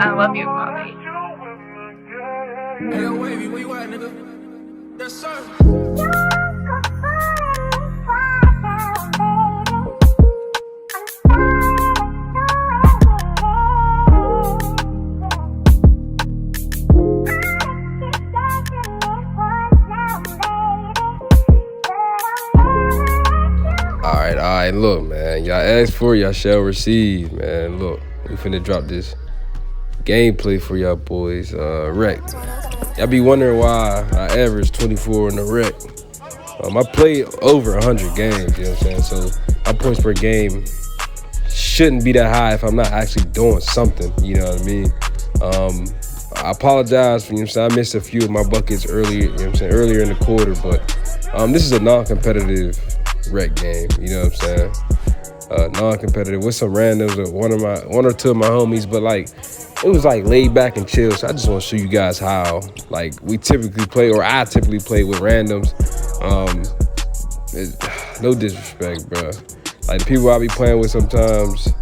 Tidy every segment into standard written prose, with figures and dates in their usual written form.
I love you, mommy. Hey, yo, Wavy, where you at, nigga? Yes, sir. All right, look, man. Y'all asked for, y'all shall receive, man. Look, we finna drop this gameplay for y'all boys. Rec. Y'all be wondering why I average 24 in the rec. I play over 100 games, you know what I'm saying? So my points per game shouldn't be that high if I'm not actually doing something, you know what I mean? I apologize for, you know what I'm saying? I missed a few of my buckets earlier, you know what I'm saying, earlier in the quarter, but this is a non-competitive rec game, you know what I'm saying? Non-competitive with some randoms or one or two of my homies, but like it was like laid back and chill. So I just want to show you guys how like we typically play, or I typically play with randoms. No disrespect, bro. Like the people I be playing with sometimes,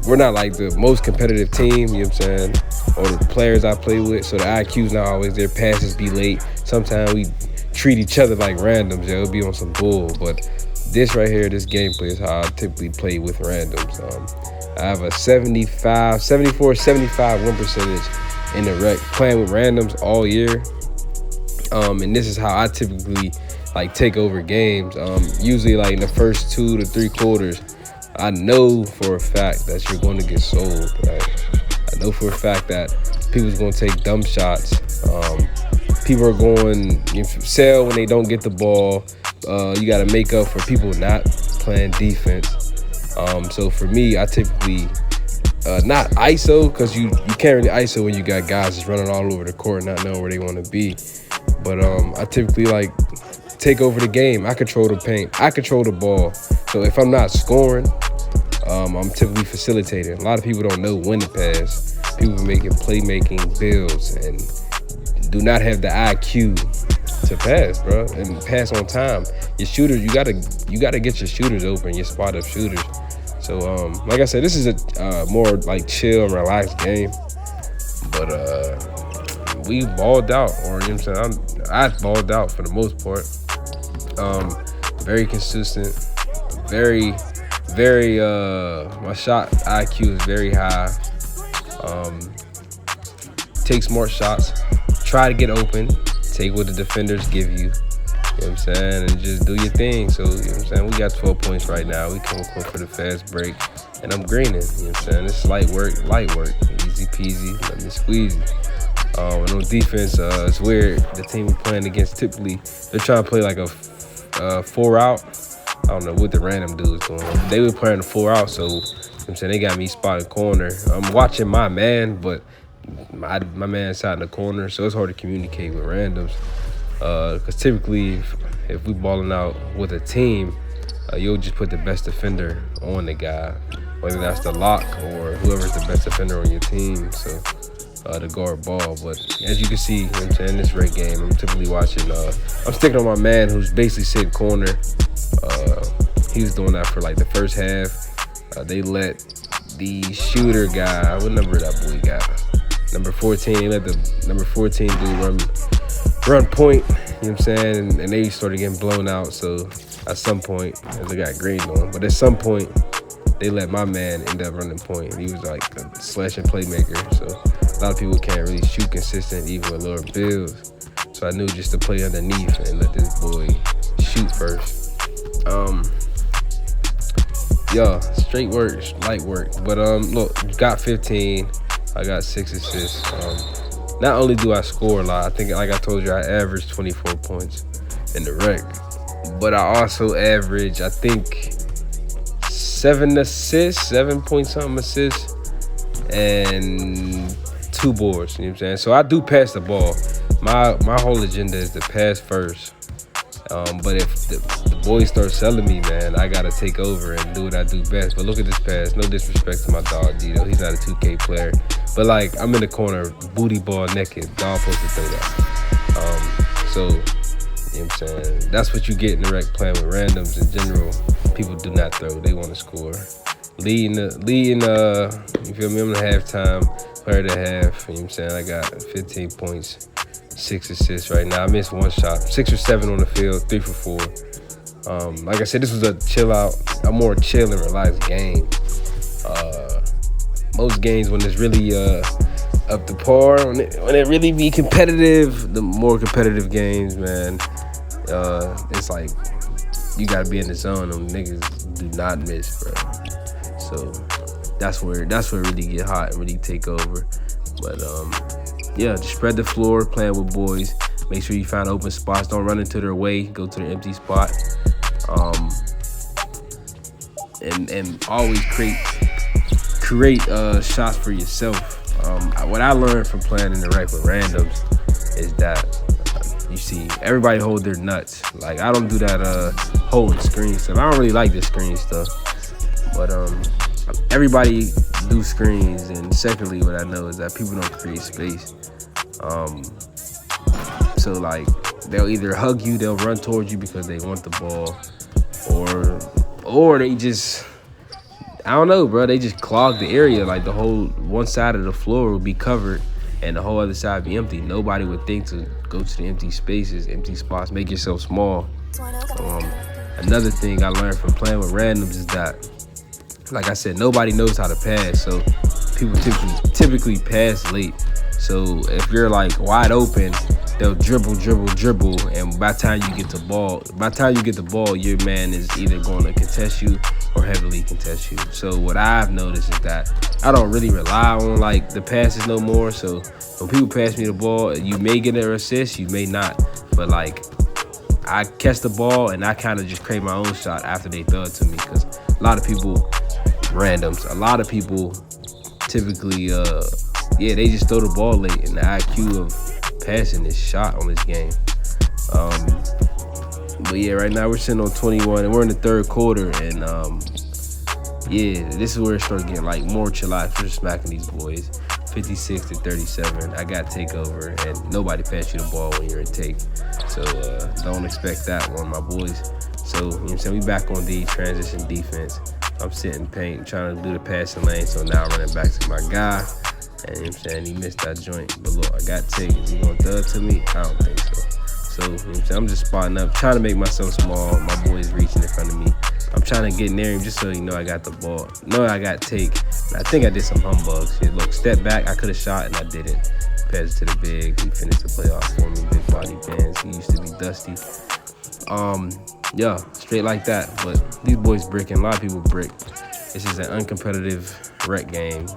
we're not like the most competitive team, you know what I'm saying? Or the players I play with, so the IQ's not always there. Passes be late. Sometimes we treat each other like randoms. Yeah, it'll be on some bull, but this right here, this gameplay is how I typically play with randoms. I have a 74, 75 win percentage in the rec, playing with randoms all year. And this is how I typically like take over games. Usually like in the first 2 to 3 quarters, I know for a fact that you're going to get sold. Like, I know for a fact that people's going to take dumb shots. People are going to sell when they don't get the ball. You got to make up for people not playing defense. So for me, I typically not ISO, because you can't really ISO when you got guys just running all over the court, not knowing where they want to be. But I typically like take over the game. I control the paint. I control the ball. So if I'm not scoring, I'm typically facilitating. A lot of people don't know when to pass. People are making playmaking builds and do not have the IQ to pass, bro, and pass on time. Your shooters, you gotta get your shooters open, your spot up shooters. So like I said, this is a more like chill and relaxed game. But we balled out, or you know what I'm saying, I balled out for the most part. Very consistent, very my shot IQ is very high. Take smart shots, try to get open, take what the defenders give you, you know what I'm saying, and just do your thing. So, you know what I'm saying, we got 12 points right now. We come for the fast break, and I'm greening, you know what I'm saying. It's light work, easy peasy, let me squeeze it. And on defense, it's weird. The team we're playing against, typically, they're trying to play like a 4-out. I don't know what the random dudes doing. They were playing a 4-out, so, you know what I'm saying, they got me spotting corner. I'm watching my man, but my man's out in the corner, so it's hard to communicate with randoms. Because typically, if we balling out with a team, you'll just put the best defender on the guy, whether that's the lock or whoever's the best defender on your team, so to guard ball. But as you can see, you know what I'm saying, in this rec game, I'm typically watching, I'm sticking on my man who's basically sitting corner. He was doing that for like the first half. They let the shooter guy, what number that boy got? Number 14, they let the number 14 dude run point, you know what I'm saying, and they started getting blown out. So at some point, as they got green on, but at some point, they let my man end up running point. He was like a slashing playmaker, so a lot of people can't really shoot consistent even with lower builds. So I knew just to play underneath and let this boy shoot first. Yeah, straight work, light work. But look, got 15. I got 6 assists. Not only do I score a lot, I think, like I told you, I average 24 points in the rec, but I also average, I think, 7 assists, 7 point something assists, and 2 boards, you know what I'm saying? So I do pass the ball. My whole agenda is to pass first. But if the boys start selling me, man, I gotta take over and do what I do best. But look at this pass. No disrespect to my dog, Dito. He's not a 2K player. But like, I'm in the corner, booty ball naked. Dog supposed to throw that. So, you know what I'm saying? That's what you get in the rec, playing with randoms in general. People do not throw. They want to score. Leading, you feel me? I'm in halftime. player to have. You know what I'm saying? I got 15 points, 6 assists right now. I missed 1 shot, 6 or 7 on the field, 3 for 4. Like I said, this was a chill out, a more chill and relaxed game. Most games when it's really up to par, when it really be competitive, the more competitive games, man, it's like you gotta be in the zone. Them niggas do not miss, bro. So that's where it really get hot and really take over. But yeah, just spread the floor, playing with boys. Make sure you find open spots. Don't run into their way. Go to the empty spot. And always create shots for yourself. What I learned from playing in the rec with randoms is that you see everybody hold their nuts. Like, I don't do that holding screen stuff. I don't really like the screen stuff. But everybody do screens. And secondly, what I know is that people don't create space. So like, they'll either hug you, they'll run towards you because they want the ball, or they just, I don't know, bro, they just clog the area. Like, the whole one side of the floor will be covered and the whole other side be empty. Nobody would think to go to the empty spaces, empty spots, make yourself small. Another thing I learned from playing with randoms is that, like I said, nobody knows how to pass, so people typically pass late. So if you're like wide open, they'll dribble, and by the time you get the ball, your man is either going to contest you or heavily contest you. So what I've noticed is that I don't really rely on like the passes no more. So when people pass me the ball, you may get an assist, you may not, but like, I catch the ball and I kind of just create my own shot after they throw it to me, because a lot of people, randoms, a lot of people typically, yeah, they just throw the ball late, and the IQ of passing is shot on this game. But yeah, right now we're sitting on 21 and we're in the third quarter, and yeah, this is where it starts getting like more chill out. We're smacking these boys 56-37. I got takeover, and nobody pass you the ball when you're in take. So don't expect that one, my boys. So, you know what I'm saying, we back on the transition defense. I'm sitting paint, trying to do the passing lane, so now I'm running back to my guy. And you know what I'm saying, he missed that joint. But look, I got take. Is he gonna throw it to me? I don't think so. So, you know what I'm saying, I'm just spotting up, trying to make myself small. My boy's reaching in front of me. I'm trying to get near him just so you know I got the ball. No, I got take. And I think I did some humbugs. Shit, look, step back, I could have shot and I didn't. Pass it to the big. He finished the playoff for me. Big body bands. He used to be dusty. Yeah, straight like that. But these boys bricking. A lot of people brick. This is an uncompetitive rec game.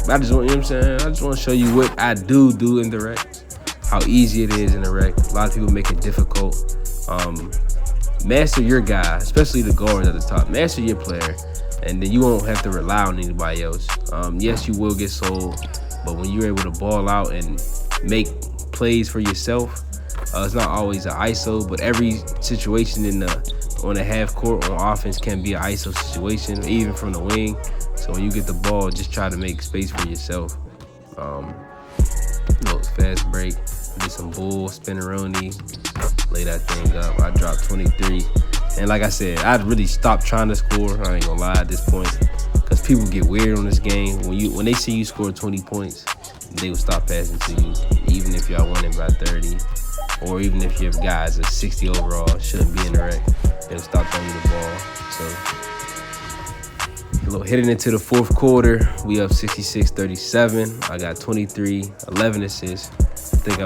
I just want, you know what I'm saying, I just want to show you what I do in the rec, how easy it is in the rec. A lot of people make it difficult. Master your guy, especially the guards at the top. Master your player, and then you won't have to rely on anybody else. Yes, you will get sold, but when you're able to ball out and make plays for yourself, it's not always an ISO, but every situation on the half court on offense can be an ISO situation, even from the wing. So when you get the ball, just try to make space for yourself. Look, fast break, did some bull, spinneroni, lay that thing up. I dropped 23. And like I said, I'd really stopped trying to score. I ain't gonna lie at this point, because people get weird on this game. When they see you score 20 points, they will stop passing to you, even if y'all winning by 30. Or even if your guys are 60 overall, shouldn't be in the rec, they'll stop throwing you the ball. So, heading into the fourth quarter, we up 66-37. I got 23, 11 assists. I think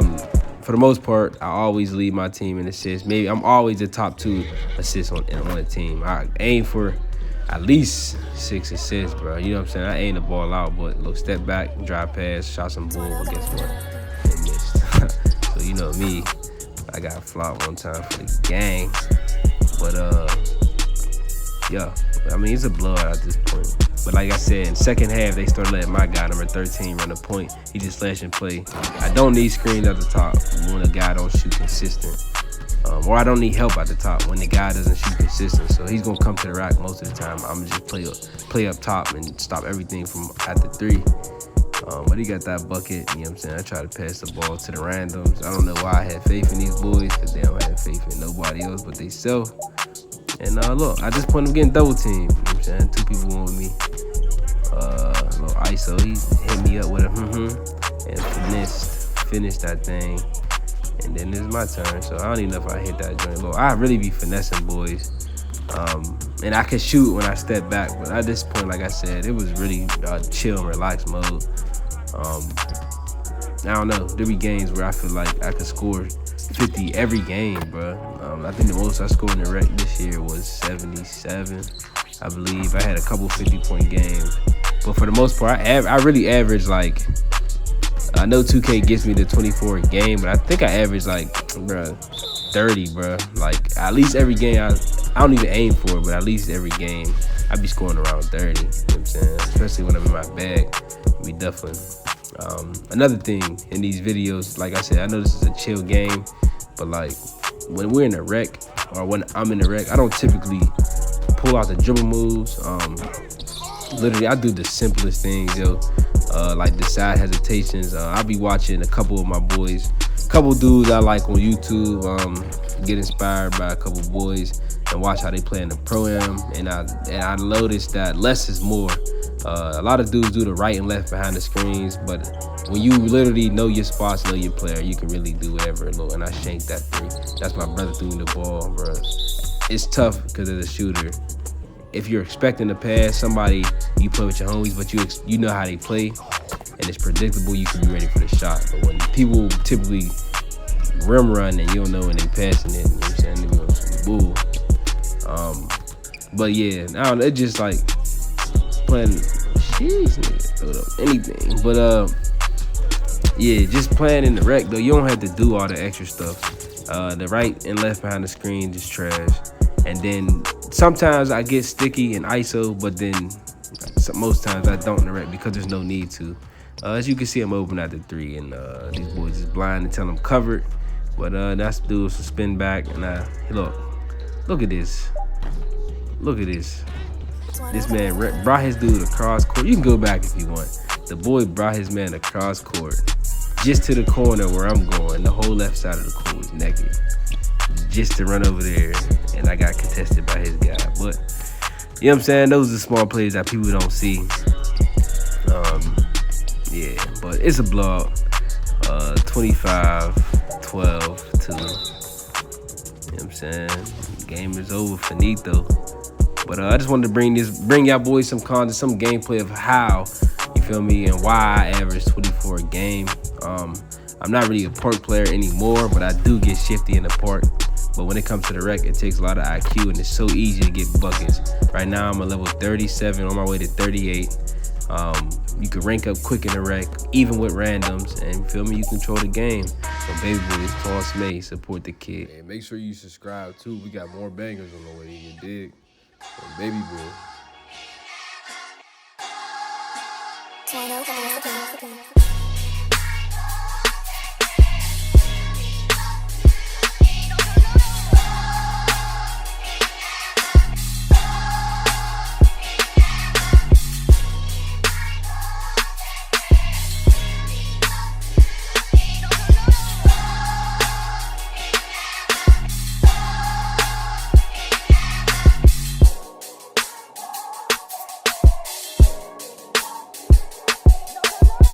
for the most part, I always lead my team in assists. Maybe I'm always the top 2 assists on a team. I aim for at least 6 assists, bro. You know what I'm saying? I aim the ball out, but look, step back, drive pass, shot some bull, but guess what? They missed. So you know me, I got flopped one time for the gang. But yeah, I mean, it's a blowout at this point. But like I said, in second half, they started letting my guy, number 13, run a point. He just slash and play. I don't need screens at the top when a guy don't shoot consistent. Or I don't need help at the top when the guy doesn't shoot consistent. So he's going to come to the rack most of the time. I'm going to just play up top and stop everything from at the 3. But he got that bucket, you know what I'm saying? I try to pass the ball to the randoms. I don't know why I had faith in these boys, because they don't have faith in nobody else but they self. And look, at this point, I'm getting double teamed. You know what I'm saying? 2 people want me. little ISO. He hit me up with a and finished that thing. And then it's my turn. So I don't even know if I hit that joint. Look, I really be finessing boys. And I can shoot when I step back, but at this point, like I said, it was really chill and relaxed mode. I don't know. There be games where I feel like I could score 50 every game, bro. I think the most I scored in the rec this year was 77, I believe. I had a couple 50-point games, but for the most part, I really average like. I know 2K gets me the 24 a game, but I think I average like, bro, 30, bro. Like at least every game, I don't even aim for it, but at least every game, I be scoring around 30. You know what I'm saying? Especially when I'm in my bag, we definitely. Another thing in these videos, like I said, I know this is a chill game, but like when we're in the rec or when I'm in the rec, I don't typically pull out the dribble moves. Literally, I do the simplest things, yo. Like the side hesitations. I'll be watching a couple of my boys, couple dudes I like on YouTube, get inspired by a couple boys and watch how they play in the Pro-Am. And I noticed that less is more. A lot of dudes do the right and left behind the screens, but when you literally know your spots, know your player, you can really do whatever. Look, and I shanked that three. That's my brother threw me the ball, bro. It's tough because of the shooter. If you're expecting to pass somebody, you play with your homies, but you know how they play, and it's predictable, you can be ready for the shot. But when people typically rim run and you don't know when they passing it, you know what I'm saying? They be on some bull. But yeah, I don't know, it's just like playing, jeez, nigga, throw up anything. But yeah, just playing in the rec though, you don't have to do all the extra stuff. The right and left behind the screen just trash. And then sometimes I get sticky and ISO, but then most times I don't in the rec because there's no need to. As you can see, I'm open at the three, and these boys is blind until I'm covered. But that's the dude, so spin back, and look at this. Look at this. This man brought his dude across court. You can go back if you want. The boy brought his man across court, just to the corner where I'm going. The whole left side of the court was naked, just to run over there, and I got contested by his guy. But you know what I'm saying? Those are the small plays that people don't see. Yeah, but it's a blowout. 25-12-2. You know what I'm saying? The game is over, finito. But I just wanted to bring y'all boys some content, some gameplay of how, you feel me, and why I average 24 a game. I'm not really a park player anymore, but I do get shifty in the park. But when it comes to the rec, it takes a lot of IQ, and it's so easy to get buckets. Right now, I'm a level 37, on my way to 38. You can rank up quick in the rec, even with randoms, and you feel me, you control the game. So baby boys, Twan, Smay, support the kid. And make sure you subscribe too. We got more bangers on the way, you dig? So baby boy.